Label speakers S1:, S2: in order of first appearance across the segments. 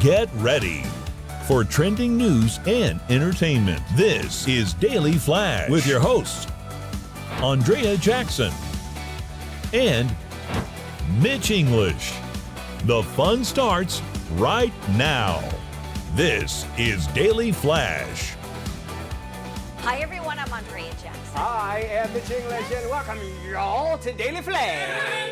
S1: Get ready for trending news and entertainment. This is Daily Flash with your hosts, Andrea Jackson and Mitch English. The fun starts right now. This is Daily Flash.
S2: Hi everyone, I'm Andrea Jackson.
S3: I am Mitch English and welcome y'all to Daily Flash.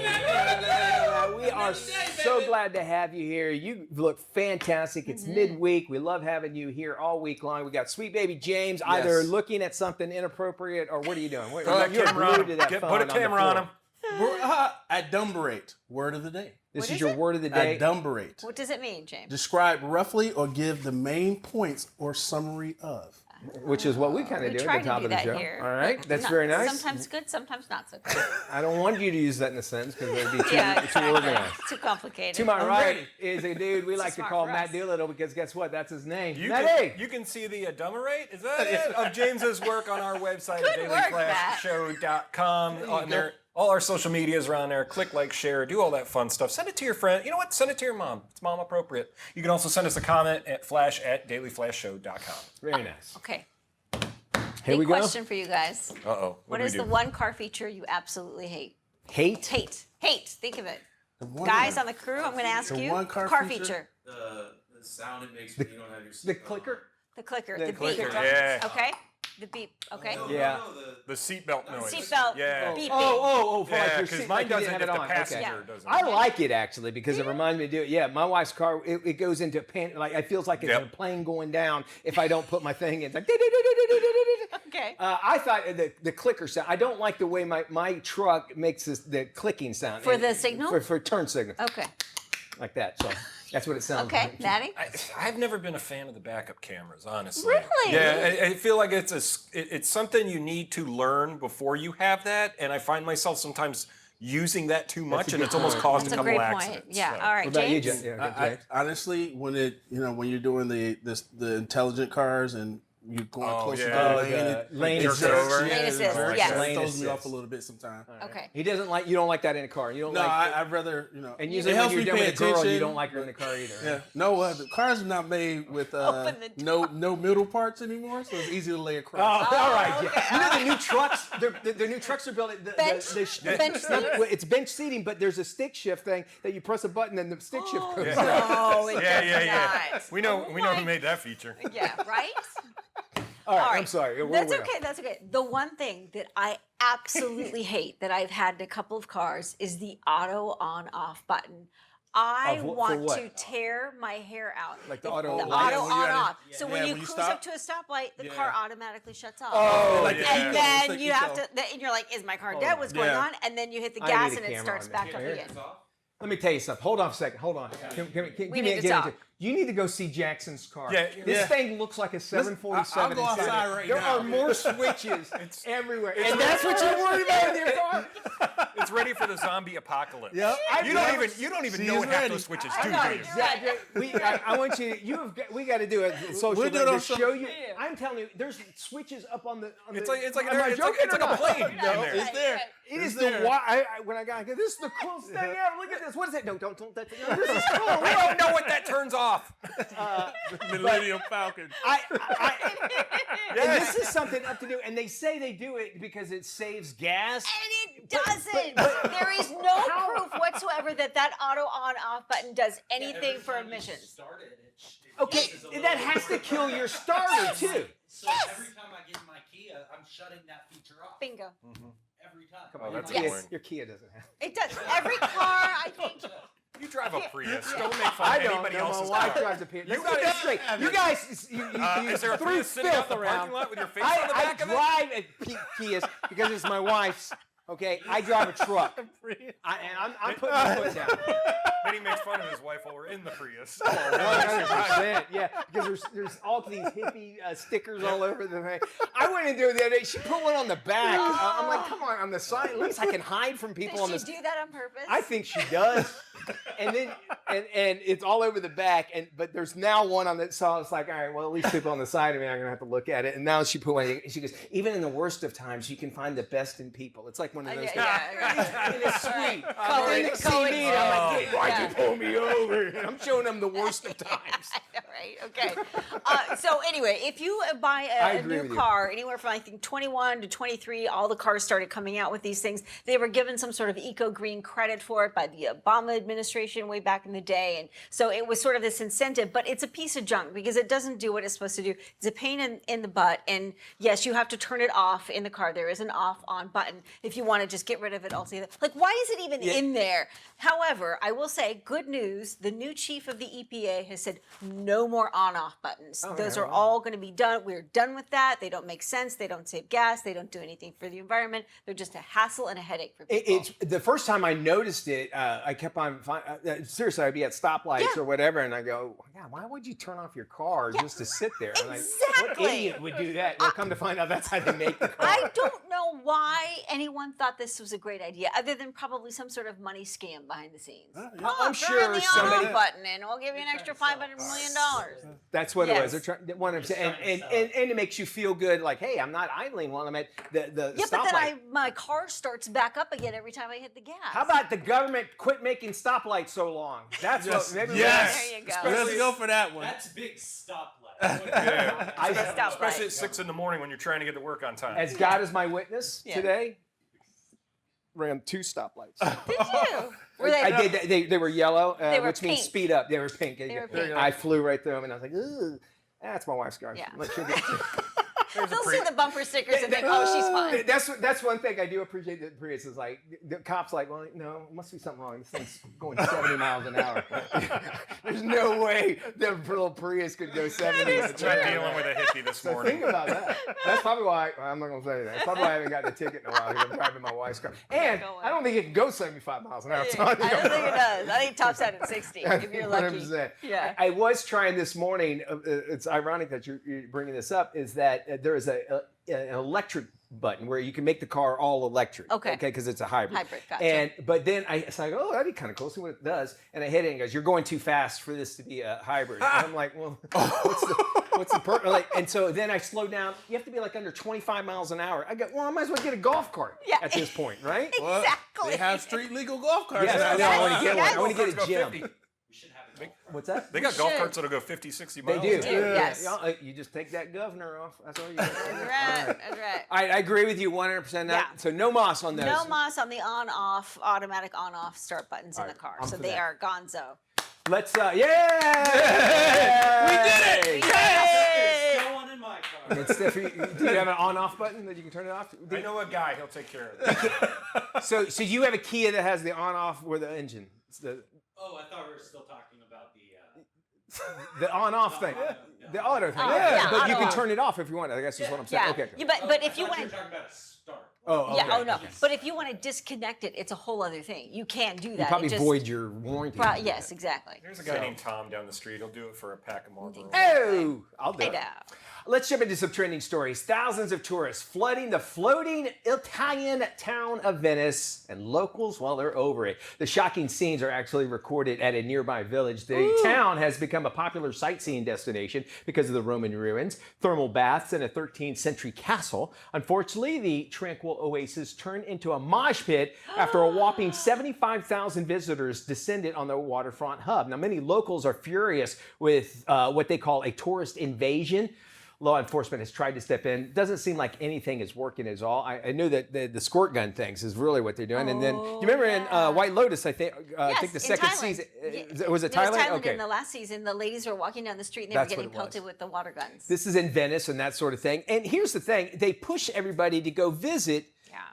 S3: We are so glad to have you here. You look fantastic. It's midweek. We love having you here all week long. We got sweet baby James either looking at something inappropriate or what are you doing?
S4: Put a camera on him. Adumbrate. Word of the day.
S3: This is your word of the day.
S4: Adumbrate.
S2: What does it mean, James?
S4: Describe roughly or give the main points or summary of.
S3: Which is what we kind of do at the top of the show.
S2: Here.
S3: All right, that's very nice.
S2: Sometimes good, sometimes not so good.
S3: I don't want you to use that in a sentence because it would be too organized.
S2: Too complicated.
S3: To my right is a dude we like to call Matt Doolittle because guess what? That's his name.
S5: You can see the adumbrate, is that it? Of James's work on our website at dailyflashshow.com. On there, all our social medias are on there. Click, like, share, do all that fun stuff. Send it to your friend. You know what? Send it to your mom. It's mom appropriate. You can also send us a comment at flash@dailyflashshow.com.
S3: Very nice.
S2: Okay.
S3: Here we go.
S2: Question for you guys.
S5: Uh-oh.
S2: What is the one car feature you absolutely hate?
S3: Hate?
S2: Hate. Think of it. Guys on the crew, I'm going to ask you.
S4: One car
S2: feature.
S6: The sound it makes when you don't have your
S3: The clicker?
S2: The clicker.
S3: The
S2: The
S3: clicker,
S2: beep.
S5: yeah.
S2: Okay. The beep. Okay.
S3: Yeah.
S5: The seatbelt noise.
S2: Seatbelt.
S5: Yeah.
S2: Beep, beep.
S3: For like
S5: Yeah,
S3: your
S5: because
S3: seat,
S5: mine
S3: like you
S5: doesn't
S3: didn't
S5: if
S3: have
S5: the
S3: it on.
S5: passenger
S3: Okay.
S5: doesn't.
S3: I like it actually because it reminds me to do it. Yeah, my wife's car, it goes into like it feels like it's a plane going down if I don't put my thing in. It's like
S2: Okay.
S3: I thought the clicker sound. I don't like the way my truck makes the clicking sound
S2: For the signal?
S3: for turn signal
S2: Okay.
S3: like that. So that's what it sounds
S2: Okay.
S3: like.
S2: Maddie?
S5: I've never been a fan of the backup cameras, honestly.
S2: Really?
S5: Yeah, I feel like it's something you need to learn before you have that, and I find myself sometimes using that too much, and it's almost caused
S2: That's
S5: a
S2: a
S5: couple
S2: great point.
S5: accidents.
S2: Yeah.
S5: so.
S2: All right,
S3: What about you,
S2: James?
S3: Jen?
S4: I honestly, when you're doing the intelligent cars and you're going closer to the lane,
S3: lane
S4: it
S3: assist.
S2: Lane assist, yes.
S4: it throws me off a little bit sometimes.
S2: Okay.
S3: He doesn't like. You don't like that in a car. You don't
S4: No,
S3: like.
S4: I'd rather
S3: And
S4: it
S3: usually when
S4: helps
S3: you're
S4: me
S3: done
S4: pay
S3: with a girl, you
S4: attention.
S3: don't like her in the car either. Right?
S4: Yeah, no, the cars are not made with no middle parts anymore, so it's easy to lay across.
S3: Oh, all right.
S2: okay.
S3: Yeah. You know the new trucks. The new trucks are built.
S2: Bench? Bench seats?
S3: It's bench seating, but there's a stick shift thing that you press a button and the stick shift goes.
S2: Oh, it
S5: Yeah.
S2: does not.
S5: We know who made that feature.
S2: Yeah, right?
S3: All right,
S2: All right.
S3: I'm sorry.
S2: That's okay. That's okay. The one thing that I absolutely hate that I've had in a couple of cars is the auto on-off button. I
S3: For
S2: want
S3: what?
S2: to tear my hair out.
S3: Like the
S2: If
S3: auto-
S2: the
S3: Oh,
S2: auto
S4: yeah, when you gotta-
S2: on-off. So
S4: yeah,
S2: when you
S4: when you
S2: cruise
S4: stop.
S2: up to a stoplight, the car automatically shuts off.
S3: Oh,
S4: Like
S5: yeah.
S2: And
S4: It's
S2: then
S4: like
S2: you have
S4: eco.
S2: to, and you're like, is my car dead? What's going
S4: Yeah.
S2: on? And then you hit the
S3: I
S2: gas
S3: need a
S2: and it
S3: camera
S2: starts
S3: on
S2: back
S3: this.
S2: up again.
S3: Let me tell you something. Hold on a second. Hold on. Give
S2: We
S3: me
S2: need
S3: a
S2: to talk.
S3: You need to go see Jackson's car.
S5: Yeah,
S3: This
S5: yeah.
S3: thing looks like a 747.
S4: I'll go
S3: inside
S4: outside
S3: it.
S4: right
S3: there
S4: now.
S3: are more switches everywhere. And that's what you're worried about in your car?
S5: It's ready for the zombie apocalypse.
S4: Yep.
S5: You don't even know what half those switches do.
S3: I'm not
S5: do you?
S3: exaggerating. I want you. We got to do a social
S4: We'll do it
S3: thing to
S4: on
S3: show you. I'm telling you, there's switches up on the.
S5: It's like
S3: Am I joking or
S5: a
S3: not?
S5: plane. in there.
S4: It's there.
S3: It is
S4: there.
S3: the when I got this is the coolest thing ever. Look at this. What is it? No, don't. This is cool.
S5: I don't know what that turns off.
S4: Millennium Falcon.
S3: And this is something up to do, and they say they do it because it saves gas.
S2: And it doesn't. There is no proof whatsoever that auto on-off button does anything for emissions.
S3: Okay, that has to kill your starter too.
S6: So every time I get in my Kia, I'm shutting that feature off.
S2: Bingo.
S6: Every time.
S5: Oh, that's
S2: Yes.
S5: boring.
S3: Your Kia doesn't have.
S2: It does. Every car, I think.
S5: You drive a Prius. Don't make fun
S3: I
S5: of
S3: don't
S5: anybody
S3: know.
S5: else's
S3: My wife
S5: car.
S3: drives a Prius. Let's
S5: got
S3: get
S5: it.
S3: this straight. You guys, you
S5: Is there a
S3: threw
S5: Prius sitting out in
S3: filth
S5: the
S3: around.
S5: parking lot with your face on the back of it?
S3: I drive a Kias because it's my wife's. Okay, I drive a truck. I'm putting my foot down.
S5: Then he makes fun of his wife while we're in the Prius.
S3: 100%, yeah, because there's all these hippie stickers all over the thing. I went into it the other day. She put one on the back. I'm like, come on the side. At least I can hide from people on
S2: Did
S3: the.
S2: she do that on purpose?
S3: I think she does. And then and it's all over the back. But there's now one on that. So it's like, all right, well, at least people on the side of me are gonna have to look at it. And now she put one. She goes, even in the worst of times, you can find the best in people. It's like one of those. And it's sweet. Then they see me, and I'm like, why'd you pull me over? And I'm showing them the worst of times.
S2: Right. Okay. So anyway, if you buy a new car, anywhere from I think 21 to 23, all the cars started coming out with these things. They were given some sort of eco-green credit for it by the Obama administration way back in the day, and so it was sort of this incentive. But it's a piece of junk because it doesn't do what it's supposed to do. It's a pain in the butt, and yes, you have to turn it off in the car. There is an off-on button if you want to just get rid of it altogether. Like, why is it even in there? However, I will say, good news: the new chief of the EPA has said no more on-off buttons. Those are all going to be done. We're done with that. They don't make sense. They don't save gas. They don't do anything for the environment. They're just a hassle and a headache for people.
S3: It's the first time I noticed it. I kept on seriously. I'd be at stoplights or whatever, and I go, "God, why would you turn off your car just to sit there?" I'm like, what idiot would do that? Well, come to find out, that's how they make the car.
S2: I don't know why anyone thought this was a great idea, other than probably some sort of money scam behind the scenes.
S3: I'm sure
S2: the
S3: somebody.
S2: on-off button, and we'll give you an extra $500 million.
S3: That's what it was. They're trying. And it makes you feel good, like, hey, I'm not idling while I'm at the stoplight.
S2: But then my car starts back up again every time I hit the gas.
S3: How about the government quit making stoplights so long? That's what. Maybe
S2: There you go.
S4: Let's go for that one.
S6: That's big stoplight.
S5: Especially at 6 in the morning when you're trying to get to work on time.
S3: As God is my witness, today ran 2 stoplights.
S2: Did you? Were
S3: I did. They were yellow,
S2: were
S3: which means
S2: pink.
S3: speed up. They were pink.
S2: They were pink.
S3: I flew right through them, and I was like, "Ugh, that's my wife's car."
S2: Yeah.
S3: Let her get
S2: They'll see the bumper stickers and think, oh, she's fine.
S3: That's one thing I do appreciate. That Prius is like the cops like, well, no, it must be something wrong. This thing's going 70 miles an hour. There's no way the little Prius could go 70.
S5: Not dealing with a hippie this
S3: So
S5: morning.
S3: think about that. That's probably why I'm not going to say that. That's probably why I haven't gotten a ticket in a while because I'm driving my wife's car. And I don't think it can go 75 miles an hour.
S2: I don't think it does. I think it tops out at 60 if you're lucky.
S3: 100%.
S2: Yeah.
S3: I was trying this morning. It's ironic that you're bringing this up. Is that there is an electric button where you can make the car all electric. Okay, because it's a hybrid.
S2: Gotcha.
S3: But then I go, oh, that'd be kind of cool. See what it does. And I hit it and it goes, you're going too fast for this to be a hybrid. And I'm like, well, what's the purpose? Like, and so then I slow down. You have to be like under 25 miles an hour. I go, well, I might as well get a golf cart at this point, right?
S4: Well,
S2: Exactly.
S4: they have street legal golf carts.
S3: Yes, I know. I want to get one. I want to get a
S5: Go
S3: gym.
S5: 50.
S3: What's that?
S5: They got golf carts that'll go 50, 60 miles.
S3: They do.
S2: Yes.
S3: You just take that governor off. That's all you got.
S2: That's right.
S3: I agree with you 100%. So no moss on those.
S2: No moss on the on-off, automatic on-off start buttons in the car.
S3: I'm
S2: So
S3: for
S2: they
S3: that.
S2: are gonzo.
S3: Let's, We did it!
S2: Yay!
S6: Still one in my car.
S3: It's do you have an on-off button that you can turn it off?
S5: I know a guy, he'll take care of it.
S3: So you have a Kia that has the on-off with the engine. It's
S6: Oh, I thought we were still talking about
S3: the on-off thing. The auto thing. But you can turn it off if you want. I guess is what I'm saying.
S2: Yeah.
S3: Okay.
S2: But if you want
S6: you're
S2: to...
S6: talking about a start.
S3: Oh, okay.
S2: Yeah, no. But if you want to disconnect it, it's a whole other thing. You can't do that.
S3: You probably
S2: It just-
S3: void your warranty.
S2: Yes, exactly.
S5: There's a guy named Tom down the street. He'll do it for a pack of Marlboro.
S3: Oh, I'll do
S2: I
S3: it.
S2: know.
S3: Let's jump into some trending stories. Thousands of tourists flooding the floating Italian town of Venice, and locals, well, they're over it. The shocking scenes are actually recorded at a nearby village. The town has become a popular sightseeing destination because of the Roman ruins, thermal baths, and a 13th century castle. Unfortunately, the tranquil oasis turned into a mosh pit after a whopping 75,000 visitors descended on the waterfront hub. Now, many locals are furious with what they call a tourist invasion. Law enforcement has tried to step in. Doesn't seem like anything is working at all. I know that the squirt gun things is really what they're doing. And then, you remember in White Lotus, I think the second season, was it Thailand?
S2: Okay. In the last season, the ladies were walking down the street and they were getting pelted with the water guns.
S3: This is in Venice and that sort of thing. And here's the thing. They push everybody to go visit.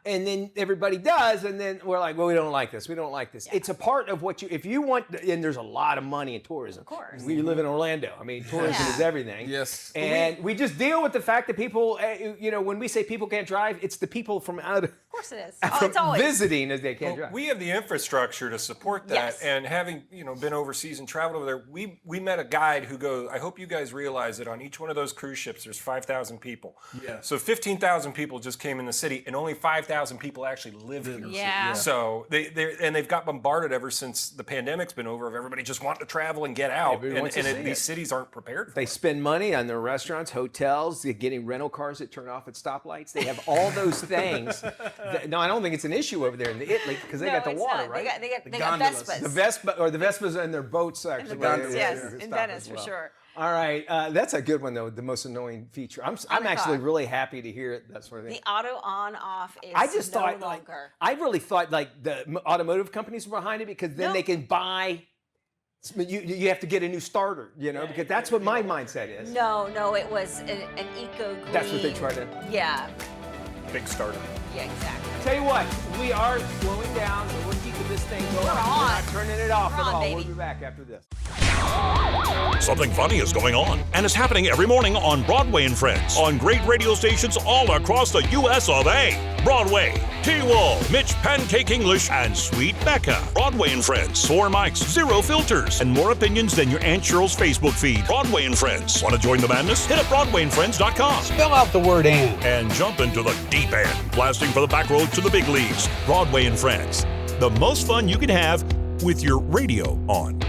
S3: And then everybody does, and then we're like, well, we don't like this. We don't like this. Yeah. It's a part of what if you want, and there's a lot of money in tourism.
S2: Of course.
S3: We live in Orlando. I mean, tourism is everything.
S4: Yes.
S3: And we just deal with the fact that people, when we say people can't drive, it's the people from out of
S2: course it is. Oh, it's always
S3: visiting as they can't drive.
S5: We have the infrastructure to support that,
S2: Yes.
S5: and having been overseas and traveled over there, we met a guide who goes, I hope you guys realize that on each one of those cruise ships there's 5,000 people.
S4: Yeah.
S5: So 15,000 people just came in the city, and only 5,000 people actually live here.
S2: Yeah.
S5: So they've got bombarded ever since the pandemic's been over of everybody just wanting to travel and get out,
S3: Everybody wants to see
S5: these
S3: it.
S5: cities aren't prepared for
S3: They
S5: it.
S3: spend money on their restaurants, hotels, they're getting rental cars that turn off at stoplights. They have all those things. No, I don't think it's an issue over there in Italy because they got the
S2: it's
S3: water,
S2: not.
S3: right?
S2: They got
S4: gondolas.
S2: Vespas.
S3: The Vespas and their boats actually.
S2: The boats,
S3: They
S2: yes,
S3: stop
S2: in
S3: as
S2: Venice for
S3: well.
S2: sure.
S3: All right, that's a good one though. The most annoying feature. I'm
S2: my
S3: actually
S2: God.
S3: really happy to hear it. That sort of thing.
S2: The auto on off is
S3: I just
S2: no
S3: thought
S2: longer.
S3: I really thought the automotive companies were behind it because then
S2: No.
S3: they can buy. You have to get a new starter, because that's what my mindset is.
S2: No, it was an eco green.
S3: That's what they try to.
S2: Yeah,
S5: Big starter.
S2: yeah, exactly.
S3: Tell you what, we are slowing down, so we're keeping this thing going.
S2: We're on.
S3: not turning it off
S2: We're
S3: at
S2: on,
S3: all.
S2: baby.
S3: We'll be back after this.
S1: Something funny is going on, and it's happening every morning on Broadway and Friends on great radio stations all across the U.S. of A. Broadway, T-Wall, Mitch Pancake English, and Sweet Becca. Broadway and Friends, 4 mics, 0 filters, and more opinions than your Aunt Cheryl's Facebook feed. Broadway and Friends. Want to join the madness? Hit up BroadwayandFriends.com.
S6: Spell out the word and.
S1: Jump into the deep end, blasting for the back road to the big leagues. Broadway and Friends. The most fun you can have with your radio on.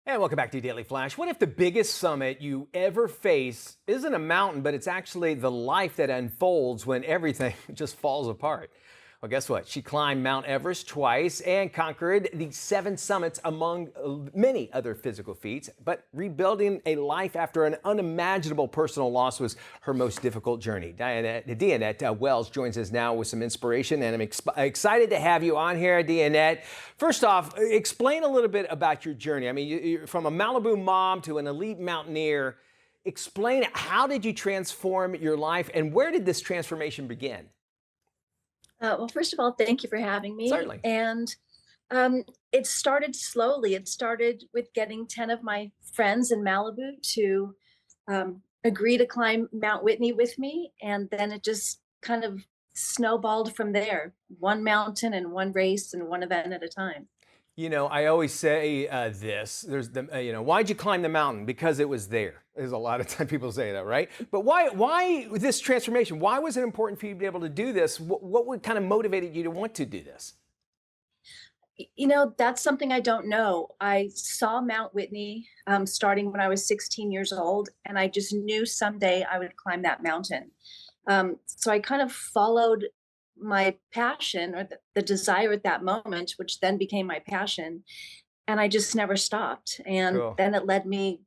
S3: And welcome back to Daily Flash. What if the biggest summit you ever face isn't a mountain, but it's actually the life that unfolds when everything just falls apart? Well, guess what? She climbed Mount Everest twice and conquered the 7 summits among many other physical feats. But rebuilding a life after an unimaginable personal loss was her most difficult journey. Deanette Wells joins us now with some inspiration, and I'm excited to have you on here, Deanette. First off, explain a little bit about your journey. I mean, you're from a Malibu mom to an elite mountaineer. Explain, how did you transform your life, and where did this transformation begin?
S7: Well, first of all, thank you for having me.
S3: Certainly.
S7: And it started slowly. It started with getting 10 of my friends in Malibu to agree to climb Mount Whitney with me. And then it just kind of snowballed from there. One mountain and one race and one event at a time.
S3: I always say this. There's why'd you climb the mountain? Because it was there. There's a lot of time people say that, right? But why this transformation? Why was it important for you to be able to do this? What would kind of motivated you to want to do this?
S7: That's something I don't know. I saw Mount Whitney starting when I was 16 years old, and I just knew someday I would climb that mountain. So I kind of followed my passion, or the desire at that moment, which then became my passion. And I just never stopped. And
S3: Cool.
S7: Then it led me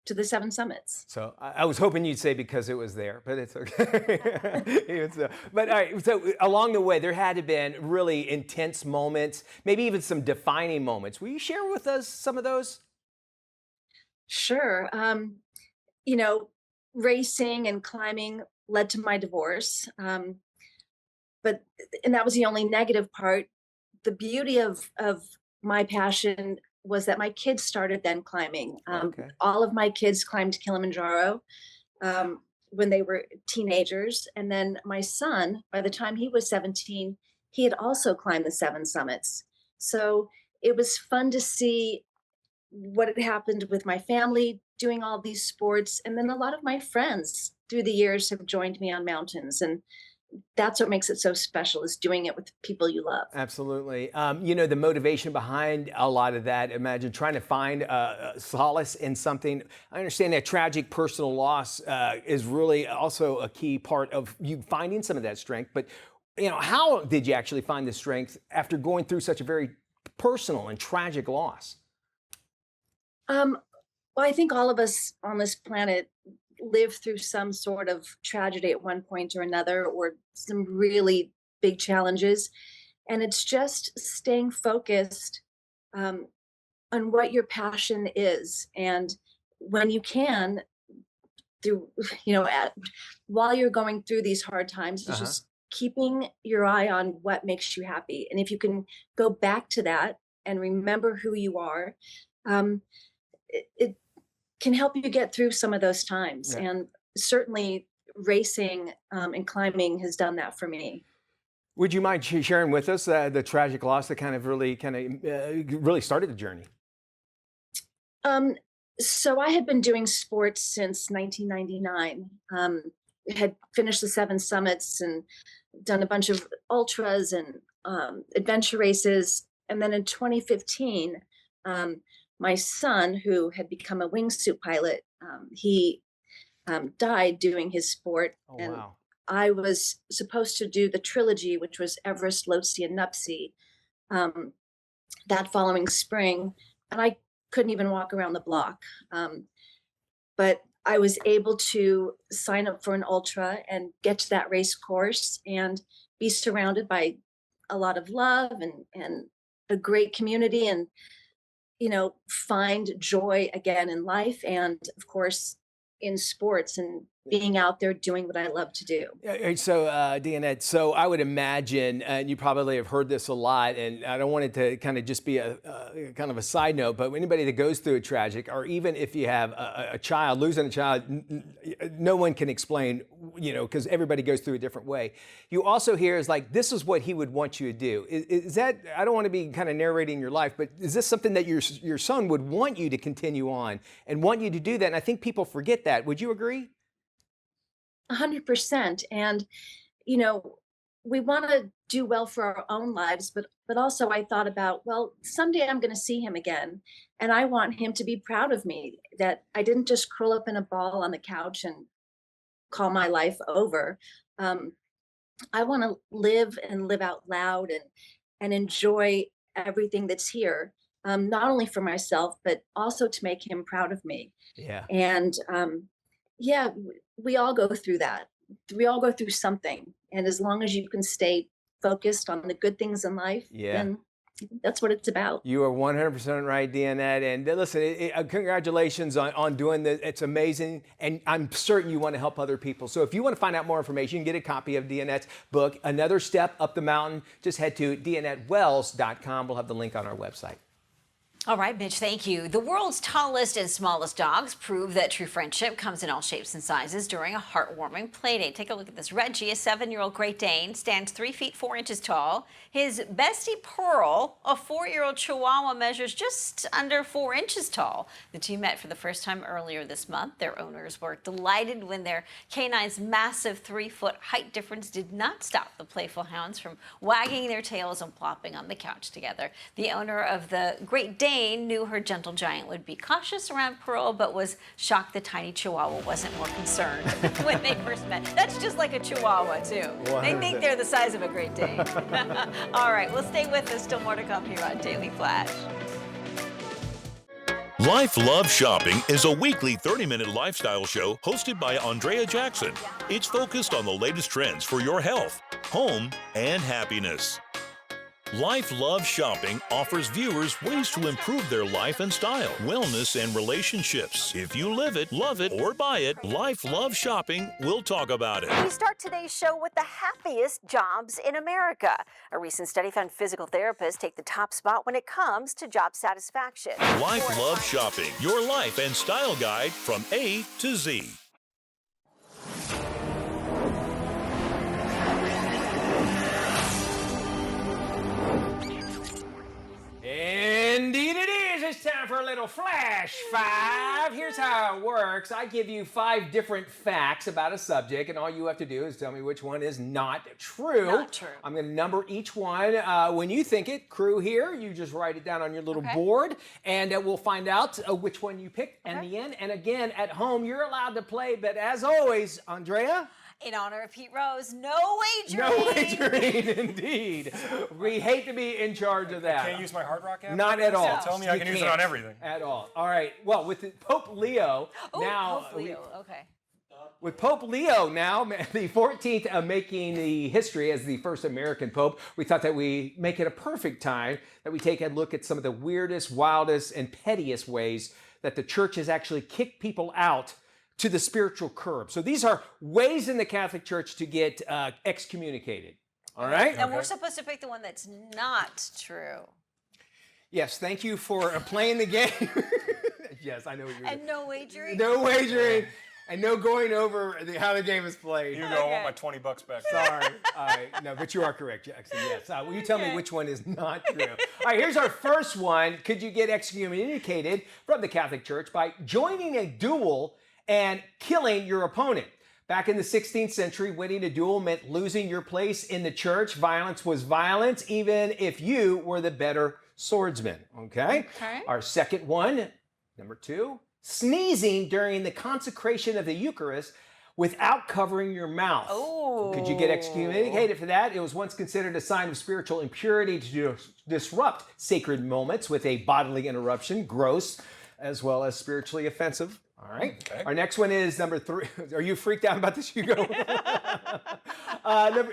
S7: to the 7 summits.
S3: So I was hoping you'd say because it was there, but it's okay. But all right, so along the way, there had to have been really intense moments, maybe even some defining moments. Will you share with us some of those?
S7: Sure. Racing and climbing led to my divorce. And that was the only negative part. The beauty of my passion was that my kids started then climbing.
S3: Okay.
S7: All of my kids climbed Kilimanjaro when they were teenagers. And then my son, by the time he was 17, he had also climbed the 7 summits. So it was fun to see what had happened with my family doing all these sports. And then a lot of my friends through the years have joined me on mountains. And that's what makes it so special, is doing it with people you love.
S3: Absolutely. The motivation behind a lot of that, imagine trying to find solace in something. I understand that tragic personal loss is really also a key part of you finding some of that strength. But, how did you actually find the strength after going through such a very personal and tragic loss?
S7: Well, I think all of us on this planet live through some sort of tragedy at one point or another, or some really big challenges. And it's just staying focused on what your passion is. And when you can, while you're going through these hard times, it's just keeping your eye on what makes you happy. And if you can go back to that and remember who you are, it can help you get through some of those times.
S3: Yeah.
S7: And certainly racing and climbing has done that for me.
S3: Would you mind sharing with us the tragic loss that really started the journey?
S7: So I had been doing sports since 1999. Had finished the 7 summits and done a bunch of ultras and adventure races. And then in 2015, my son, who had become a wingsuit pilot, he died doing his sport.
S3: Oh,
S7: and
S3: wow.
S7: I was supposed to do the trilogy, which was Everest, Lhotse, and Nuptse, that following spring. And I couldn't even walk around the block. But I was able to sign up for an ultra and get to that race course and be surrounded by a lot of love and a great community, and find joy again in life, and of course in sports, and being out there doing what I love to do.
S3: So, Deanette, so I would imagine, and you probably have heard this a lot, and I don't want it to kind of just be a kind of a side note, but anybody that goes through a tragic, or even if you have a child, losing a child, no one can explain, because everybody goes through a different way. You also hear is like, this is what he would want you to do. Is that, I don't want to be kind of narrating your life, but is this something that your son would want you to continue on and want you to do that? And I think people forget that. Would you agree?
S7: 100%. And, we want to do well for our own lives, but also I thought about, well, someday I'm going to see him again. And I want him to be proud of me, that I didn't just curl up in a ball on the couch and call my life over. I want to live and live out loud and enjoy everything that's here. Not only for myself, but also to make him proud of me.
S3: Yeah.
S7: And, yeah, we all go through that. We all go through something. And as long as you can stay focused on the good things in life, then that's what it's about.
S3: You are 100% right, Deanette. And listen, congratulations on doing this. It's amazing. And I'm certain you want to help other people. So if you want to find out more information, you can get a copy of Deanette's book, Another Step Up the Mountain. Just head to DeanetteWells.com. We'll have the link on our website.
S2: All right, Mitch, thank you. The world's tallest and smallest dogs prove that true friendship comes in all shapes and sizes during a heartwarming playdate. Take a look at this. Reggie, a 7-year-old Great Dane, stands 3 feet 4 inches tall. His bestie Pearl, a 4-year-old Chihuahua, measures just under 4 inches tall. The two met for the first time earlier this month. Their owners were delighted when their canine's massive 3-foot height difference did not stop the playful hounds from wagging their tails and plopping on the couch together. The owner of the Great Dane knew her gentle giant would be cautious around Pearl, but was shocked the tiny Chihuahua wasn't more concerned when they first met. That's just like a Chihuahua, too. 100%. They think they're the size of a Great Dane. All right, well, stay with us. Still more to come here on Daily Flash.
S1: Life Love Shopping is a weekly 30-minute lifestyle show hosted by Andrea Jackson. It's focused on the latest trends for your health, home, and happiness. Life Love Shopping offers viewers ways to improve their life and style, wellness, and relationships. If you live it, love it, or buy it, Life Love Shopping will talk about it.
S2: We start today's show with the happiest jobs in America. A recent study found physical therapists take the top spot when it comes to job satisfaction.
S1: Life Love Shopping, your life and style guide from A to Z.
S3: Indeed it is. It's time for a little Flash 5. Here's how it works. I give you 5 different facts about a subject, and all you have to do is tell me which one is not true.
S2: Not true.
S3: I'm going to number each one. When you think it, crew here, you just write it down on your little board, and we'll find out which one you picked in the end. And again, at home, you're allowed to play, but as always, Andrea?
S2: In honor of Pete Rose, no wagering.
S3: No wagering, indeed. We hate to be in charge of that.
S5: I can't use my Hard Rock app?
S3: Not at all.
S5: So tell me I can use it on everything.
S3: At all. All right. Well, with Pope Leo now.
S2: Pope Leo. Okay.
S3: With Pope Leo now, the 14th, making the history as the first American Pope, we thought that we make it a perfect time that we take a look at some of the weirdest, wildest, and pettiest ways that the church has actually kicked people out to the spiritual curb. So these are ways in the Catholic Church to get excommunicated. All right?
S2: And we're supposed to pick the one that's not true.
S3: Yes, thank you for playing the game. Yes, I know what you're doing.
S2: And no wagering?
S3: No wagering. and no going over how the game is played.
S5: You go, I want my $20 back.
S3: Sorry. All right. No, but you are correct, Jackson. Yes. Will you tell me which one is not true? All right, here's our first one. Could you get excommunicated from the Catholic Church by joining a duel and killing your opponent? Back in the 16th century, winning a duel meant losing your place in the church. Violence was violence, even if you were the better swordsman. Okay? Our second one, number 2, sneezing during the consecration of the Eucharist without covering your mouth.
S2: Oh.
S3: Could you get excommunicated for that? It was once considered a sign of spiritual impurity to disrupt sacred moments with a bodily interruption, gross as well as spiritually offensive. All right. Okay. Our next one is number 3. Are you freaked out about this, Hugo?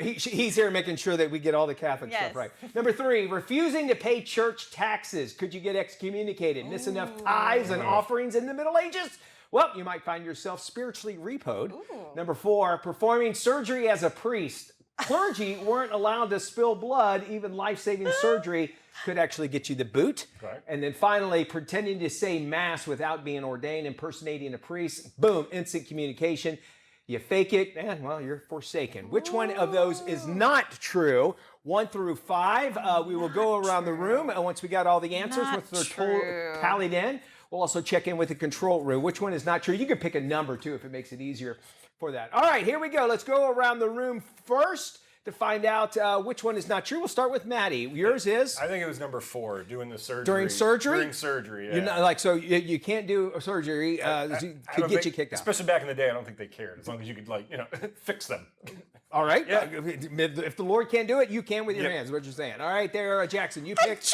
S3: He's here making sure that we get all the Catholic stuff right. Number 3, refusing to pay church taxes. Could you get excommunicated? Miss enough tithes and offerings in the Middle Ages? Well, you might find yourself spiritually repoed. Number 4, performing surgery as a priest. Clergy weren't allowed to spill blood. Even life-saving surgery could actually get you the boot. Right. And then finally, pretending to say mass without being ordained, impersonating a priest. Boom, instant communication. You fake it, and well, you're forsaken. Which one of those is not true? 1 through 5. We will go around the room, and once we got all the answers, once they're tallied in, we'll also check in with the control room. Which one is not true? You can pick a number, too, if it makes it easier for that. All right, here we go. Let's go around the room first to find out which one is not true. We'll start with Maddie. Yours is?
S5: I think it was number 4, doing the surgery.
S3: During surgery?
S5: During surgery, yeah.
S3: You're not, so you can't do a surgery. Could get you kicked out.
S5: Especially back in the day, I don't think they cared. As long as you could, fix them.
S3: All right.
S5: Yeah.
S3: If the Lord can't do it, you can with your hands. What you're saying. All right, there, Jackson. You picked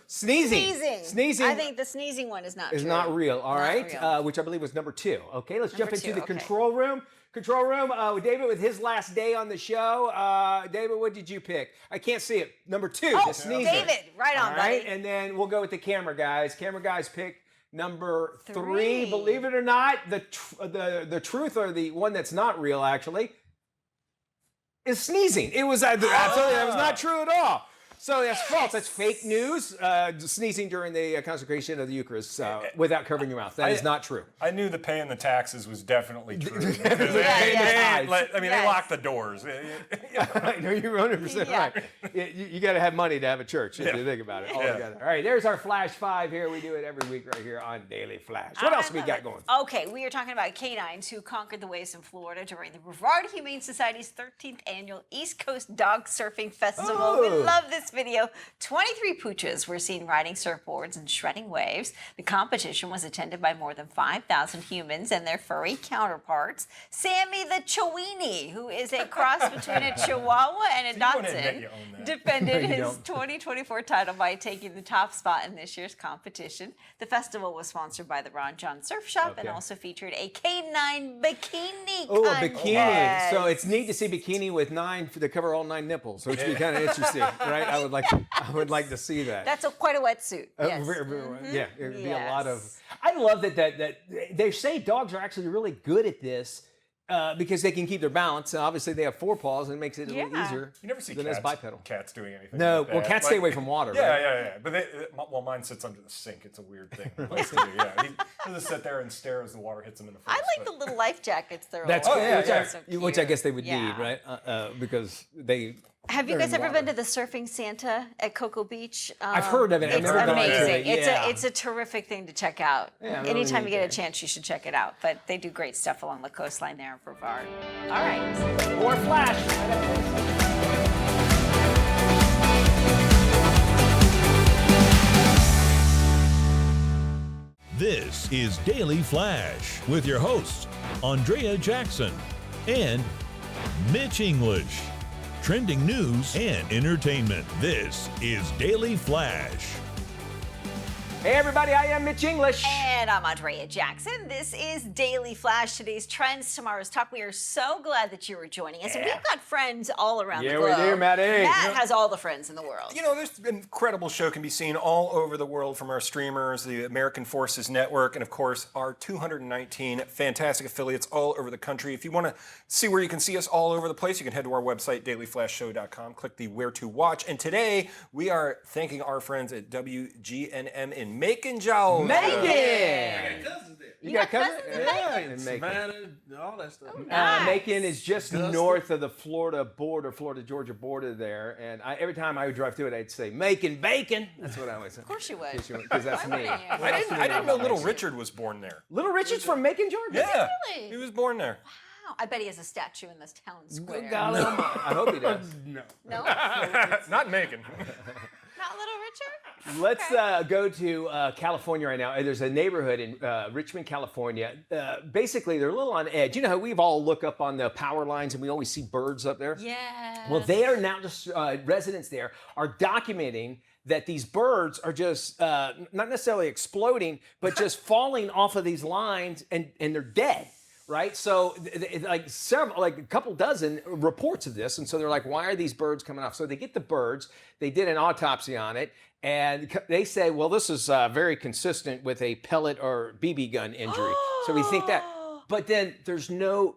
S3: sneezing.
S2: Sneezing. I think the sneezing one is not true.
S3: Is not real. All right.
S2: Real.
S3: Which I believe was number 2. Okay, let's jump into the control room. Control room, David with his last day on the show. David, what did you pick? I can't see it. Number 2, the sneezing.
S2: David, right on, buddy.
S3: And then we'll go with the camera guys. Camera guys pick number 3. Believe it or not, the truth, or the one that's not real actually, is sneezing. It was absolutely, that was not true at all. So that's false. That's fake news. Sneezing during the consecration of the Eucharist without covering your mouth. That is not true.
S5: I knew the paying the taxes was definitely true.
S3: They
S5: locked the doors.
S3: I know you're 100% right. You got to have money to have a church if you think about it. All right, there's our Flash 5 here. We do it every week right here on Daily Flash. What else we got going?
S2: Okay, we are talking about canines who conquered the waves in Florida during the Brevard Humane Society's 13th annual East Coast Dog Surfing Festival. We love this video. 23 pooches were seen riding surfboards and shredding waves. The competition was attended by more than 5,000 humans and their furry counterparts. Sammy the Chiweenie, who is a cross between a Chihuahua and a Dachshund, defended his 2024 title by taking the top spot in this year's competition. The festival was sponsored by the Ron John Surf Shop and also featured a canine bikini contest.
S3: Oh, a bikini. So it's neat to see bikini with 9 to cover all 9 nipples, which would be kind of interesting, right? I would like to see that.
S2: That's quite a wetsuit. Yes.
S3: Yeah, it would be a lot of. I love that they say dogs are actually really good at this because they can keep their balance. Obviously, they have 4 paws and it makes it a little easier.
S5: You never see
S3: than bipedal.
S5: Cats doing anything.
S3: No,
S5: like that.
S3: well, cats stay away from water.
S5: Yeah. But mine sits under the sink. It's a weird thing. He'll just sit there and stare as the water hits him in the face.
S2: I like the little life jackets.
S3: That's cool. Which I guess they would need, right? Because they.
S2: Have you guys ever been to the Surfing Santa at Cocoa Beach?
S3: I've heard of it.
S2: It's amazing. It's a terrific thing to check out. Anytime you get a chance, you should check it out. But they do great stuff along the coastline there in Brevard. All right.
S3: More Flash.
S1: This is Daily Flash with your hosts, Andrea Jackson and Mitch English. Trending news and entertainment. This is Daily Flash.
S3: Hey everybody, I am Mitch English.
S2: And I'm Andrea Jackson. This is Daily Flash, today's trends, tomorrow's talk. We are so glad that you are joining us. And we've got friends all around the globe.
S3: Yeah, we do, Maddie.
S2: Matt has all the friends in the world.
S5: This incredible show can be seen all over the world from our streamers, the American Forces Network, and of course, our 219 fantastic affiliates all over the country. If you want to see where you can see us all over the place, you can head to our website, dailyflashshow.com, click the Where to Watch. And today, we are thanking our friends at WGNM in Macon, Georgia.
S3: Macon!
S2: You got cousins in
S3: Yeah,
S2: Macon?
S3: in Macon.
S4: Savannah, all that stuff.
S2: Nice.
S3: Macon is just
S4: Augusta.
S3: north of the Florida-Georgia border there. And every time I would drive through it, I'd say, Macon bacon. That's what I always say.
S2: Of course you would.
S3: Because that's me.
S5: I didn't know Little Richard was born there.
S3: Little Richard's from Macon, Georgia?
S5: Yeah,
S2: Really?
S5: he was born there.
S2: Wow. I bet he has a statue in this town square.
S3: God, I hope he does.
S4: No.
S2: No?
S5: Not Macon.
S2: Not Little Richard?
S3: Let's go to California right now. There's a neighborhood in Richmond, California. Basically, they're a little on edge. You know how we've all look up on the power lines and we always see birds up there?
S2: Yeah.
S3: Well, they are now just residents there are documenting that these birds are just not necessarily exploding, but just falling off of these lines and they're dead. Right, so like a couple dozen reports of this, and so they're like, "Why are these birds coming off?" So they get the birds, they did an autopsy on it, and they say, "Well, this is very consistent with a pellet or BB gun injury." So we think that, but then there's no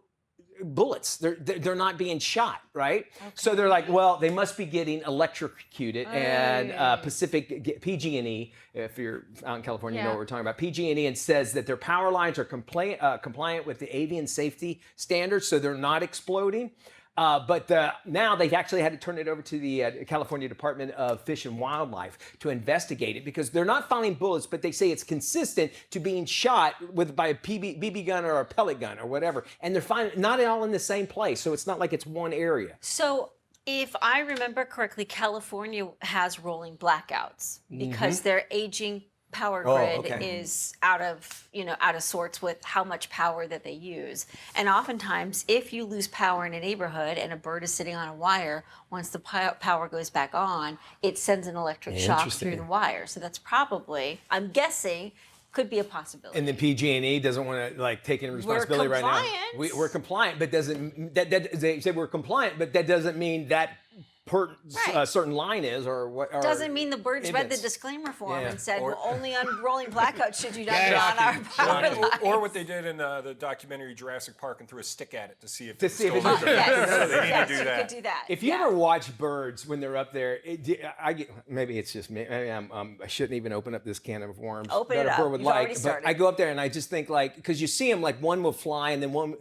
S3: bullets; they're not being shot, right? Okay. So they're like, "Well, they must be getting electrocuted." And Pacific PG&E, if you're out in California, you know what we're talking about. PG&E and says that their power lines are compliant with the avian safety standards, so they're not exploding. But now they've actually had to turn it over to the California Department of Fish and Wildlife to investigate it because they're not finding bullets, but they say it's consistent to being shot by a BB gun or a pellet gun or whatever. And they're finding not all in the same place, so it's not like it's one area.
S2: So if I remember correctly, California has rolling blackouts because their aging power grid is out of sorts with how much power that they use. And oftentimes, if you lose power in a neighborhood and a bird is sitting on a wire, once the power goes back on, it sends an electric shock through the wire. So that's probably, I'm guessing, could be a possibility.
S3: And then PG&E doesn't want to take any responsibility right now. We're compliant, but they say we're compliant, but that doesn't mean that certain line is or what. Or
S2: doesn't mean the birds read the disclaimer form and said, well, only on rolling blackouts should you not be on our power lines.
S5: Or what they did in the documentary Jurassic Park and threw a stick at it to see if
S3: it
S5: still
S3: was
S5: so they need to do
S2: you
S5: that.
S2: could do that.
S3: If you ever watch birds when they're up there, maybe it's just me. Maybe I shouldn't even open up this can of worms.
S2: Open it up. You've already started.
S3: But I go up there and I just think because you see them one will fly and then one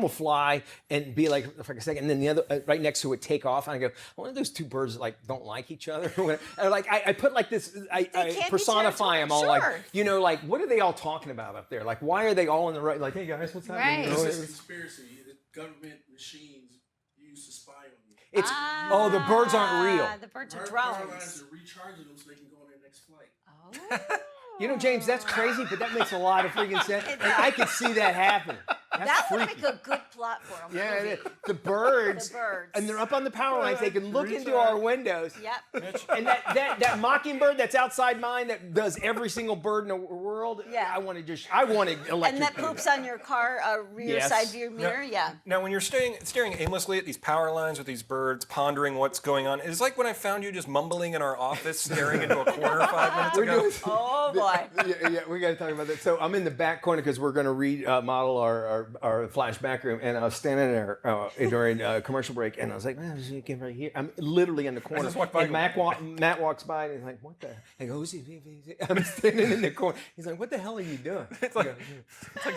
S3: will fly and be for a second and then the other right next to it take off and I go, one of those two birds don't like each other. I put this. I personify them all what are they all talking about up there? Why are they all in the right? Hey guys, what's happening?
S2: Right.
S4: This is a conspiracy. The government machines used to spy on you.
S3: The birds aren't real.
S2: The birds are
S4: Our
S2: drones.
S4: power lines are recharging them so they can go on their next flight.
S3: James, that's crazy, but that makes a lot of freaking sense. And I can see that happen.
S2: That would make a good plot for a movie.
S3: Yeah, it is. The birds. And they're up on the power lines. They can look into our windows.
S2: Yep.
S3: And that mockingbird that's outside mine that does every single bird in the world.
S2: Yeah.
S3: I want to electrocute.
S2: And that poops on your car rear side view mirror.
S5: Now, when you're staring aimlessly at these power lines with these birds, pondering what's going on, it's like when I found you just mumbling in our office, staring into a corner 5 minutes ago.
S2: Oh boy.
S3: Yeah, we got to talk about that. So I'm in the back corner because we're going to remodel our flashback room, and I was standing there during commercial break, and I was like, man, I get right here. I'm literally in the corner. And Matt walks by, and he's like, what the? I go, who's he? I'm standing in the corner. He's like, what the hell are you doing?
S5: It's like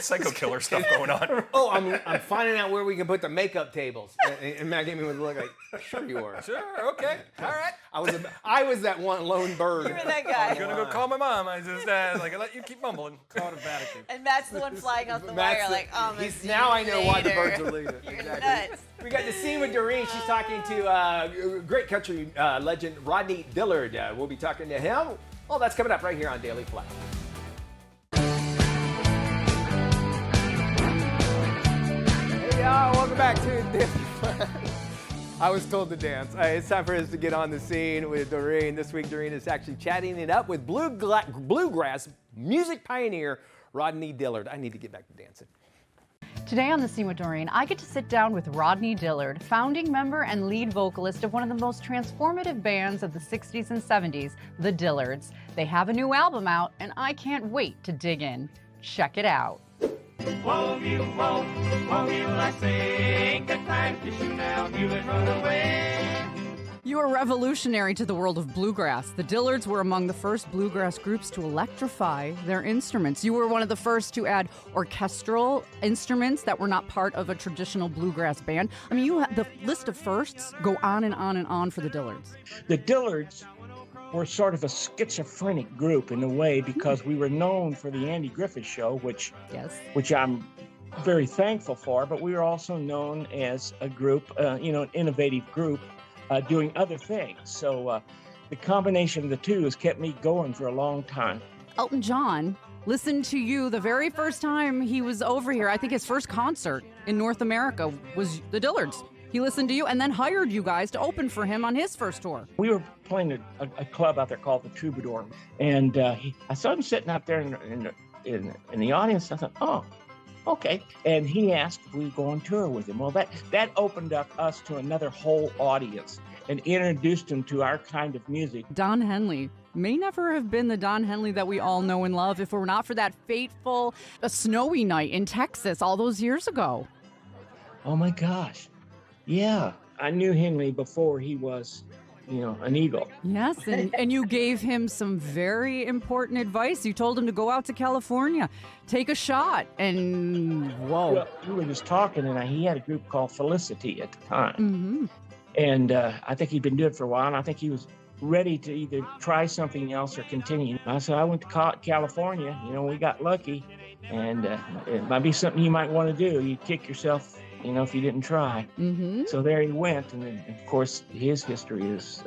S5: psycho killer stuff going on.
S3: I'm finding out where we can put the makeup tables. And Matt gave me with a look like, sure you are.
S5: Sure, okay, all right.
S3: I was that one lone bird.
S2: You were that guy.
S5: I'm gonna go call my mom. I just I let you keep mumbling. Automatically.
S2: And Matt's the one flying off the wire
S3: now I know why the birds are leaving.
S2: You're nuts.
S3: We got the scene with Doreen. She's talking to great country legend Rodney Dillard. We'll be talking to him. Oh, that's coming up right here on Daily Flash. Hey y'all, welcome back to Daily Flash. I was told to dance. It's time for us to get on the scene with Doreen. This week, Doreen is actually chatting it up with Bluegrass music pioneer Rodney Dillard. I need to get back to dancing.
S8: Today on The Scene with Doreen, I get to sit down with Rodney Dillard, founding member and lead vocalist of one of the most transformative bands of the 60s and 70s, the Dillards. They have a new album out, and I can't wait to dig in. Check it out.
S9: Won't you, I sing, the time to shoot now, you would run away.
S8: You were revolutionary to the world of bluegrass. The Dillards were among the first bluegrass groups to electrify their instruments. You were one of the first to add orchestral instruments that were not part of a traditional bluegrass band. I mean, the list of firsts go on and on and on for the Dillards.
S9: The Dillards were sort of a schizophrenic group in a way because we were known for the Andy Griffith Show, which I'm very thankful for, but we were also known as a group, an innovative group, doing other things. So the combination of the two has kept me going for a long time.
S8: Elton John listened to you the very first time he was over here. I think his first concert in North America was the Dillards. He listened to you and then hired you guys to open for him on his first tour.
S9: We were playing a club out there called the Troubadour, and I saw him sitting out there in the audience. I thought, oh, okay. And he asked if we would go on tour with him. Well, that opened up us to another whole audience and introduced him to our kind of music.
S8: Don Henley may never have been the Don Henley that we all know and love if it were not for that fateful, snowy night in Texas all those years ago.
S9: Oh my gosh. Yeah. I knew Henley before he was, an Eagle.
S8: Yes, and you gave him some very important advice. You told him to go out to California, take a shot, and whoa.
S9: Well, we were just talking, and he had a group called Felicity at the time.
S8: Mm-hmm.
S9: And I think he'd been doing it for a while, and I think he was ready to either try something else or continue. I said, I went to California, we got lucky, and it might be something you might want to do. You'd kick yourself, if you didn't try.
S8: Mm-hmm.
S9: So there he went, and then, of course, his history is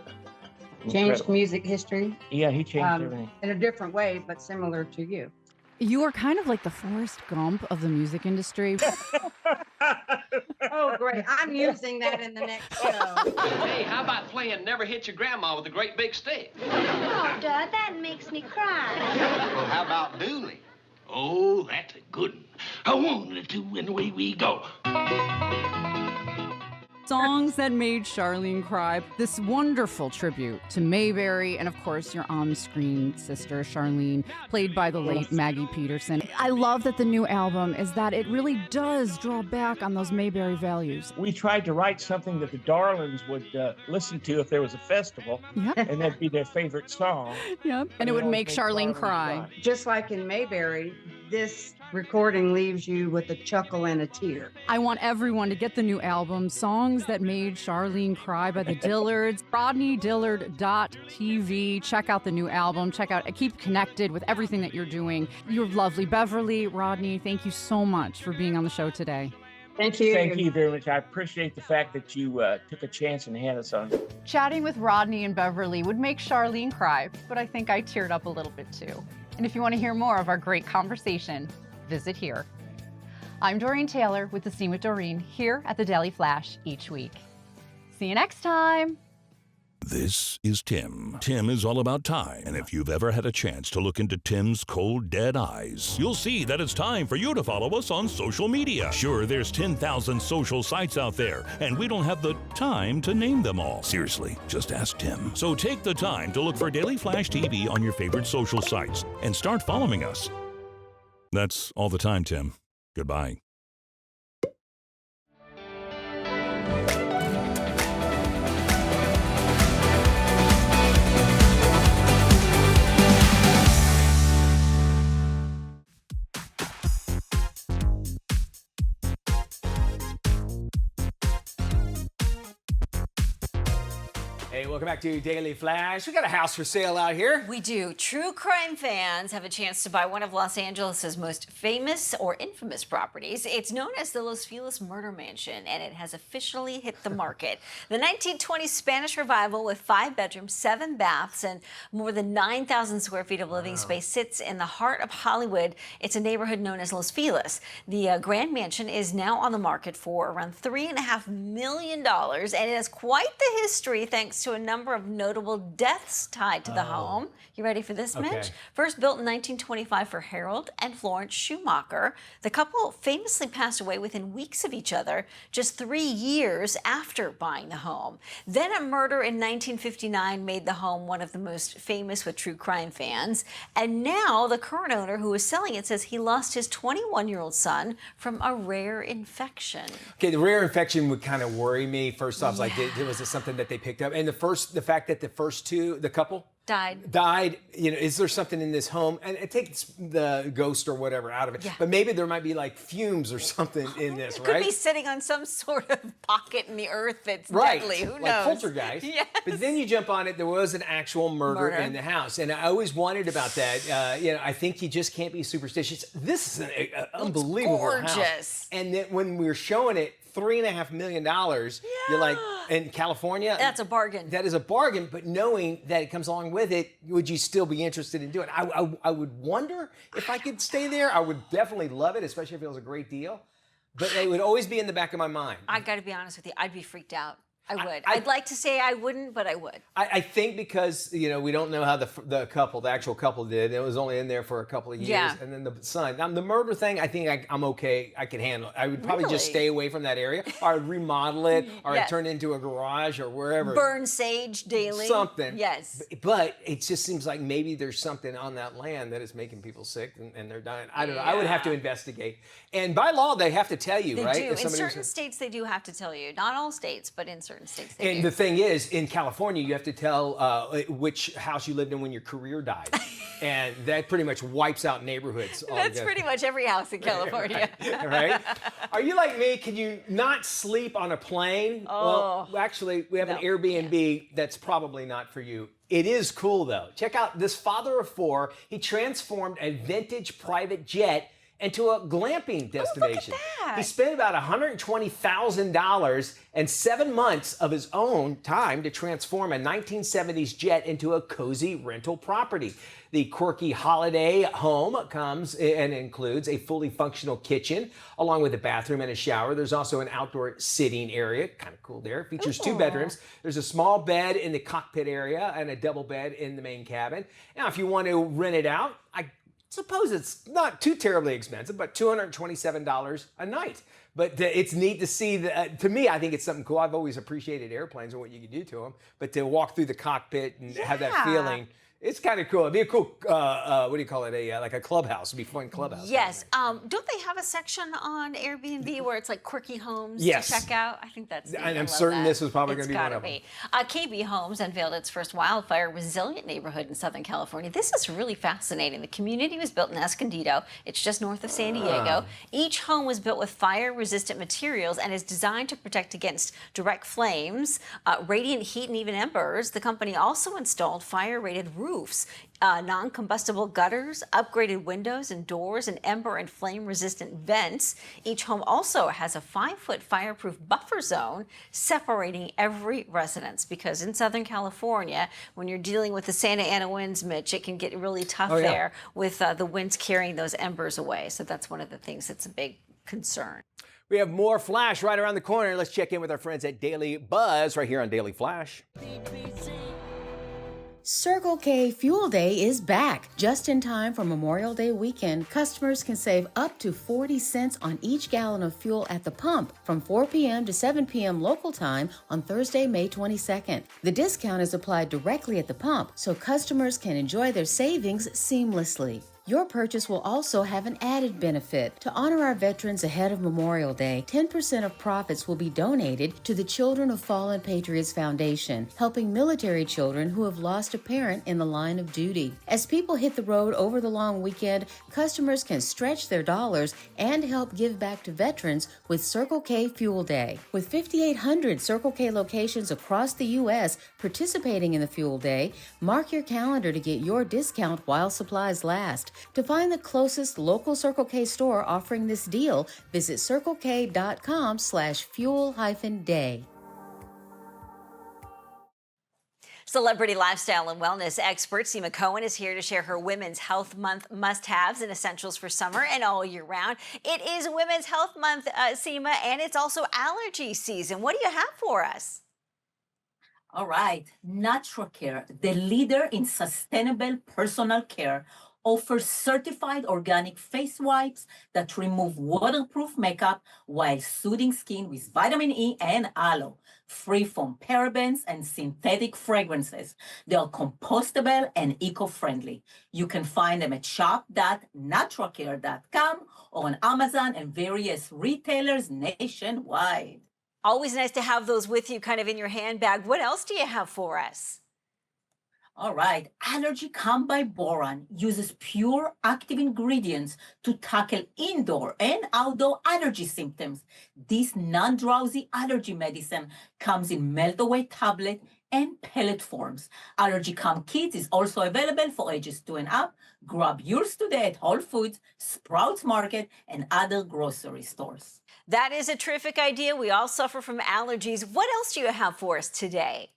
S10: changed music history.
S9: Yeah, he changed everything.
S10: In a different way, but similar to you.
S8: You are kind of like the Forrest Gump of the music industry.
S10: Oh, great. I'm using that in the next show.
S6: Hey, how about playing Never Hit Your Grandma with a great big stick?
S11: Oh, Dad, that makes me cry.
S6: Well, how about Doolittle? Oh, that's a good one. A one, a two, and away we go.
S8: Songs that made Charlene cry. This wonderful tribute to Mayberry and, of course, your on-screen sister, Charlene, played by the late Maggie Peterson. I love that the new album is that it really does draw back on those Mayberry values.
S9: We tried to write something that the Darlings would listen to if there was a festival, and that'd be their favorite song.
S8: Yep, and it would make Charlene cry.
S10: Just like in Mayberry, this recording leaves you with a chuckle and a tear.
S8: I want everyone to get the new album, Songs That Made Charlene Cry by the Dillards, RodneyDillard.tv. Check out the new album. Keep connected with everything that you're doing. You're lovely. Beverly, Rodney, thank you so much for being on the show today.
S10: Thank you.
S9: Thank you very much. I appreciate the fact that you took a chance and had us on.
S8: Chatting with Rodney and Beverly would make Charlene cry, but I think I teared up a little bit too. And if you want to hear more of our great conversation, visit here. I'm Doreen Taylor with The Scene with Doreen here at the Daily Flash each week. See you next time.
S1: This is Tim. Tim is all about time, and if you've ever had a chance to look into Tim's cold, dead eyes, you'll see that it's time for you to follow us on social media. Sure, there's 10,000 social sites out there, and we don't have the time to name them all. Seriously, just ask Tim. So take the time to look for Daily Flash TV on your favorite social sites and start following us. That's all the time, Tim. Goodbye.
S3: Hey, welcome back to Daily Flash. We got a house for sale out here.
S2: We do. True crime fans have a chance to buy one of Los Angeles' most famous or infamous properties. It's known as the Los Feliz Murder Mansion, and it has officially hit the market. The 1920s Spanish revival with 5 bedrooms, 7 baths, and more than 9,000 square feet of living space sits in the heart of Hollywood. It's a neighborhood known as Los Feliz. The Grand Mansion is now on the market for around $3.5 million, and it has quite the history thanks to a number of notable deaths tied to the home. You ready for this, Mitch?
S3: Okay.
S2: First built in 1925 for Harold and Florence Schumacher, the couple famously passed away within weeks of each other, just 3 years after buying the home. Then a murder in 1959 made the home one of the most famous with true crime fans. And now the current owner who is selling it says he lost his 21-year-old son from a rare infection.
S3: Okay, the rare infection would kind of worry me. First off, was it something that they picked up? And the the fact that the first two, the couple died, you know, is there something in this home? And it takes the ghost or whatever out of it.
S2: Yeah.
S3: But maybe there might be like fumes or something in this,
S2: It
S3: right?
S2: could be sitting on some sort of pocket in the earth that's deadly. Who knows?
S3: Like poltergeist.
S2: Yes.
S3: But then you jump on it, there was an actual murder in the house. And I always wondered about that. You know, I think you just can't be superstitious. This is an unbelievable
S2: gorgeous.
S3: house. And then when we were showing it, $3.5 million, you're like, in California?
S2: That's a bargain.
S3: That is a bargain, but knowing that it comes along with it, would you still be interested in doing it? I would wonder if I could stay there. I would definitely love it, especially if it was a great deal. But it would always be in the back of my mind.
S2: I got to be honest with you. I'd be freaked out. I would. I'd like to say I wouldn't, but I would.
S3: I think because, you know, we don't know how the actual couple did. It was only in there for a couple of years.
S2: Yeah.
S3: And then the son. Now, the murder thing, I think I'm okay. I can handle it. I would probably just stay away from that area. Or I'd remodel it. Or I'd turn it into a garage or wherever.
S2: Burn sage daily.
S3: Something.
S2: Yes.
S3: But it just seems like maybe there's something on that land that is making people sick and they're dying. I don't know. I would have to investigate. And by law, they have to tell you, right?
S2: They do. In certain states, they do have to tell you. Not all states, but in certain states, they do.
S3: And the thing is, in California, you have to tell which house you lived in when your career died. And that pretty much wipes out neighborhoods.
S2: That's pretty much every house in California.
S3: Right? Are you like me? Can you not sleep on a plane?
S2: Oh.
S3: Well, actually, we have an Airbnb that's probably not for you. It is cool, though. Check out this father of four. He transformed a vintage private jet into a glamping destination.
S2: Look at that.
S3: He spent about $120,000 and 7 months of his own time to transform a 1970s jet into a cozy rental property. The quirky holiday home comes and includes a fully functional kitchen, along with a bathroom and a shower. There's also an outdoor sitting area, kind of cool there. It features 2 bedrooms. There's a small bed in the cockpit area and a double bed in the main cabin. Now, if you want to rent it out, I suppose it's not too terribly expensive, but $227 a night. But it's neat to see that. To me, I think it's something cool. I've always appreciated airplanes and what you can do to them. But to walk through the cockpit and have that feeling, it's kind of cool. It'd be a cool, what do you call it? Like a clubhouse. It'd be a fun clubhouse.
S2: Yes. Don't they have a section on Airbnb where it's like quirky homes to check out? I think that's neat.
S3: And I'm certain this was probably going to be one of them.
S2: KB Homes unveiled its first wildfire resilient neighborhood in Southern California. This is really fascinating. The community was built in Escondido. It's just north of San Diego. Each home was built with fire-resistant materials and is designed to protect against direct flames, radiant heat, and even embers. The company also installed fire-rated roofs, non-combustible gutters, upgraded windows and doors, and ember and flame-resistant vents. Each home also has a 5-foot fireproof buffer zone separating every residence, because in Southern California, when you're dealing with the Santa Ana winds, Mitch, it can get really tough there with the winds carrying those embers away. So that's one of the things that's a big concern.
S3: We have more Flash right around the corner. Let's check in with our friends at Daily Buzz right here on Daily Flash.
S12: Circle K Fuel Day is back. Just in time for Memorial Day weekend, customers can save up to 40 cents on each gallon of fuel at the pump from 4 p.m. to 7 p.m. local time on Thursday, May 22nd. The discount is applied directly at the pump, so customers can enjoy their savings seamlessly. Your purchase will also have an added benefit. To honor our veterans ahead of Memorial Day, 10% of profits will be donated to the Children of Fallen Patriots Foundation, helping military children who have lost a parent in the line of duty. As people hit the road over the long weekend, customers can stretch their dollars and help give back to veterans with Circle K Fuel Day. With 5,800 Circle K locations across the U.S. participating in the Fuel Day, mark your calendar to get your discount while supplies last. To find the closest local Circle K store offering this deal, visit circlek.com/fuel-day.
S2: Celebrity lifestyle and wellness expert Seema Cohen is here to share her Women's Health Month must-haves and essentials for summer and all year round. It is Women's Health Month, Seema, and it's also allergy season. What do you have for us?
S13: All right. Natural Care, the leader in sustainable personal care, offers certified organic face wipes that remove waterproof makeup while soothing skin with vitamin E and aloe, free from parabens and synthetic fragrances. They are compostable and eco-friendly. You can find them at shop.naturalcare.com or on Amazon and various retailers nationwide.
S2: Always nice to have those with you kind of in your handbag. What else do you have for us?
S13: All right, Allergy Calm by Boron uses pure active ingredients to tackle indoor and outdoor allergy symptoms. This non-drowsy allergy medicine comes in melt-away tablet and pellet forms. Allergy Calm Kids is also available for ages 2 and up. Grab yours today at Whole Foods, Sprouts Market, and other grocery stores.
S2: That is a terrific idea. We all suffer from allergies. What else do you have for us today?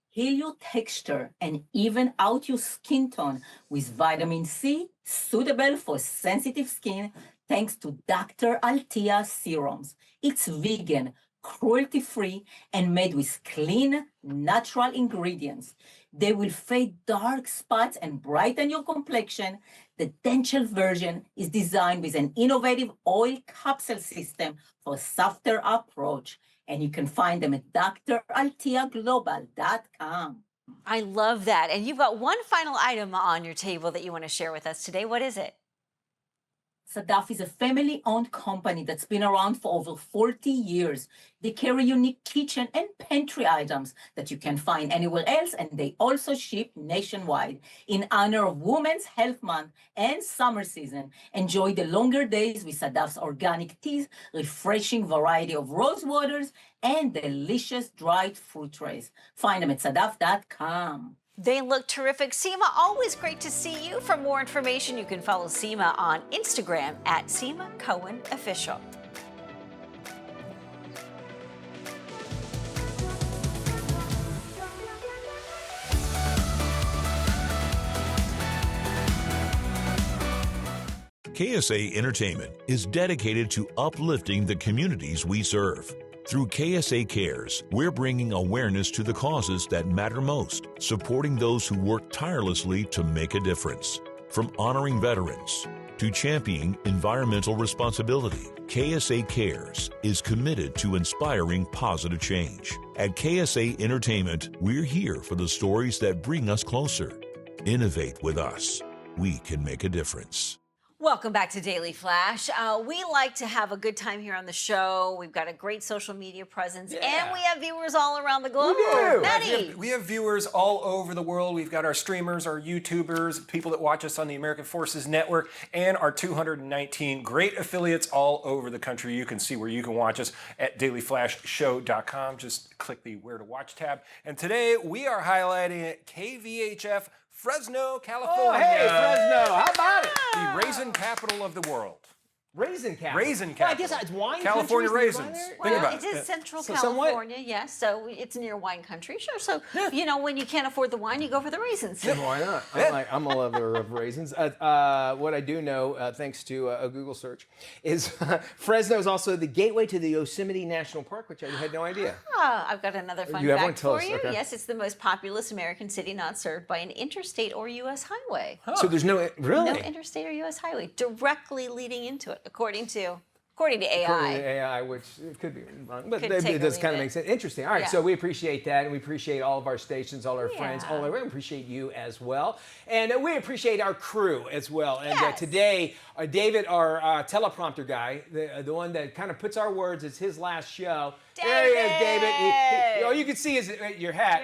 S13: Heal your texture and even out your skin tone with vitamin C, suitable for sensitive skin, thanks to Dr. Altea serums. It's vegan, cruelty-free, and made with clean, natural ingredients. They will fade dark spots and brighten your complexion. The dental version is designed with an innovative oil capsule system for a softer approach. And you can find them at dralteaglobal.com.
S2: I love that. And you've got one final item on your table that you want to share with us today. What is it?
S13: Sadaf is a family-owned company that's been around for over 40 years. They carry unique kitchen and pantry items that you can find anywhere else, and they also ship nationwide. In honor of Women's Health Month and summer season, enjoy the longer days with Sadaf's organic teas, refreshing variety of rose waters, and delicious dried fruit trays. Find them at sadaf.com.
S2: They look terrific. Seema, always great to see you. For more information, you can follow Seema on Instagram at Seema Cohen Official.
S1: KSA Entertainment is dedicated to uplifting the communities we serve. Through KSA Cares, we're bringing awareness to the causes that matter most, supporting those who work tirelessly to make a difference. From honoring veterans to championing environmental responsibility, KSA Cares is committed to inspiring positive change. At KSA Entertainment, we're here for the stories that bring us closer. Innovate with us. We can make a difference.
S2: Welcome back to Daily Flash. We like to have a good time here on the show. We've got a great social media presence, and we have viewers all around the globe.
S5: We have viewers all over the world. We've got our streamers, our YouTubers, people that watch us on the American Forces Network, and our 219 great affiliates all over the country. You can see where you can watch us at dailyflashshow.com. Just click the Where to Watch tab. And today we are highlighting KVHF Fresno, California.
S3: Oh, hey, Fresno. How about it?
S5: The raisin capital of the world.
S3: Raisin capital.
S5: Raisin capital.
S3: Well, I guess it's wine
S5: California
S3: country,
S5: raisins.
S2: Well, it is Central California, yes. So it's near wine country, sure. So, you know, when you can't afford the wine, you go for the raisins.
S3: Yeah, why not? I'm a lover of raisins. What I do know, thanks to a Google search, is Fresno is also the gateway to the Yosemite National Park, which I had no idea.
S2: I've got another fun
S3: You have one?
S2: fact
S3: Tell
S2: for
S3: us,
S2: you.
S3: okay.
S2: Yes, it's the most populous American city not served by an interstate or U.S. highway.
S3: So there's no, really?
S2: No interstate or U.S. highway directly leading into it, according to AI.
S3: According to AI, which it could be wrong, but
S2: Could
S3: it
S2: take or
S3: does
S2: leave
S3: kind of
S2: it.
S3: make sense. Interesting. All right,
S2: Yeah.
S3: so we appreciate that, and we appreciate all of our stations, all our friends,
S2: Yeah.
S3: we appreciate you as well, and we appreciate our crew as well. And
S2: Yes.
S3: today, David, our teleprompter guy, the one that kind of puts our words, it's his last show. There he is, David. You can see your hat.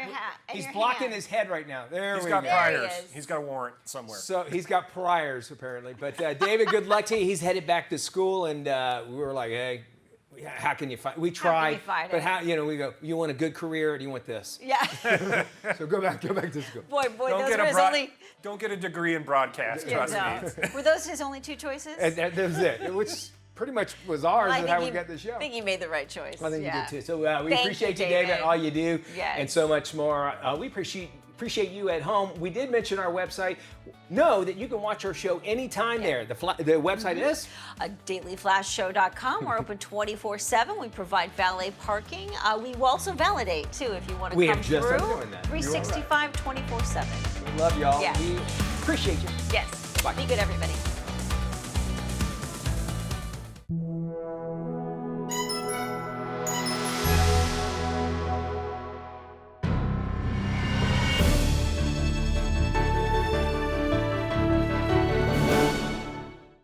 S3: He's blocking his head right now.
S5: He's got priors. He's got a warrant somewhere.
S3: So he's got priors apparently. But David, good luck to you. He's headed back to school, and we were like, hey, how can you fight? We tried, but how? We go. You want a good career, or do you want this?
S2: Yeah.
S3: So go back to school.
S2: Boy,
S5: Don't
S2: those
S5: get
S2: were his only.
S5: Don't get a degree in broadcast. Trust me.
S2: Were those his only two choices?
S3: And that was it. Which pretty much was ours,
S2: Well,
S3: and how we got the show.
S2: I think you made the right choice.
S3: I think you did too. So we
S2: Thank
S3: appreciate you,
S2: you,
S3: David,
S2: David.
S3: all you do,
S2: Yes.
S3: and so much more. We appreciate you at home. We did mention our website. Know that you can watch our show anytime there. The website is?
S2: dailyflashshow.com. We're open 24/7. We provide valet parking. We will also validate, too, if you want to
S3: We
S2: come
S3: have just
S2: through.
S3: been doing that.
S2: 365, 24/7.
S3: We love y'all.
S2: Yeah.
S3: We appreciate you.
S2: Yes.
S3: Bye.
S2: Be good, everybody.